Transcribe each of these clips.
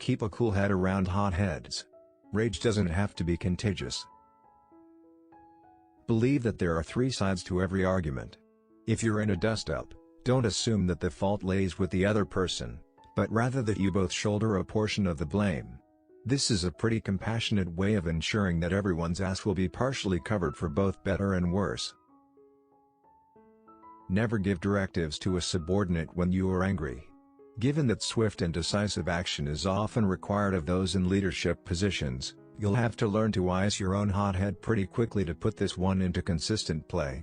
Keep a cool head around hot heads. Rage doesn't have to be contagious. Believe that there are three sides to every argument. If you're in a dust-up, don't assume that the fault lays with the other person, but rather that you both shoulder a portion of the blame. This is a pretty compassionate way of ensuring that everyone's ass will be partially covered for both better and worse. Never give directives to a subordinate when you are angry. Given that swift and decisive action is often required of those in leadership positions, you'll have to learn to ice your own hot head pretty quickly to put this one into consistent play.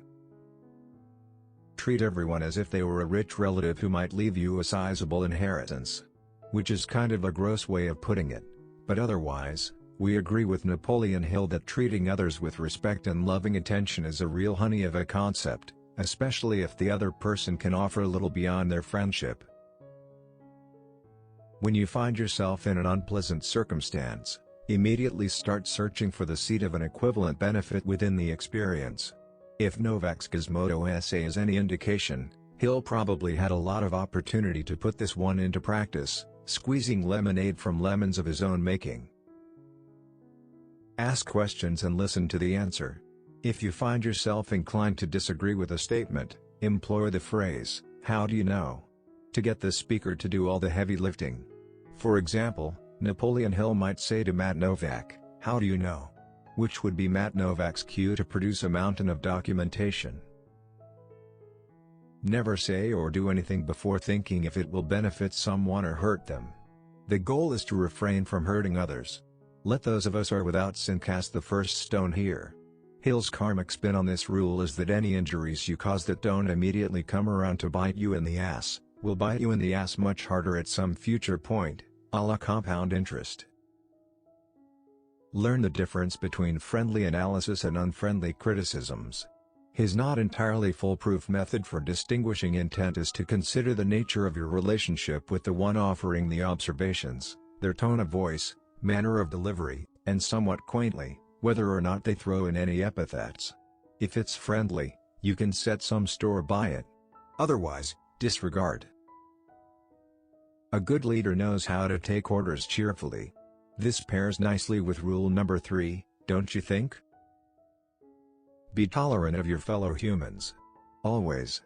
Treat everyone as if they were a rich relative who might leave you a sizable inheritance. Which is kind of a gross way of putting it, but otherwise, we agree with Napoleon Hill that treating others with respect and loving attention is a real honey of a concept, especially if the other person can offer a little beyond their friendship. When you find yourself in an unpleasant circumstance, immediately start searching for the seed of an equivalent benefit within the experience. If Novak's Gizmodo essay is any indication, Hill probably had a lot of opportunity to put this one into practice, squeezing lemonade from lemons of his own making. Ask questions and listen to the answer. If you find yourself inclined to disagree with a statement, employ the phrase, "How do you know?" to get the speaker to do all the heavy lifting. For example, Napoleon Hill might say to Matt Novak, "How do you know?" which would be Matt Novak's cue to produce a mountain of documentation. Never say or do anything before thinking if it will benefit someone or hurt them. The goal is to refrain from hurting others. Let those of us who are without sin cast the first stone here. Hill's karmic spin on this rule is that any injuries you cause that don't immediately come around to bite you in the ass, will bite you in the ass much harder at some future point, a la compound interest. Learn the difference between friendly analysis and unfriendly criticisms. His not entirely foolproof method for distinguishing intent is to consider the nature of your relationship with the one offering the observations, their tone of voice, manner of delivery, and somewhat quaintly, whether or not they throw in any epithets. If it's friendly, you can set some store by it. Otherwise, disregard. A good leader knows how to take orders cheerfully. This pairs nicely with rule number 3, don't you think? Be tolerant of your fellow humans. Always.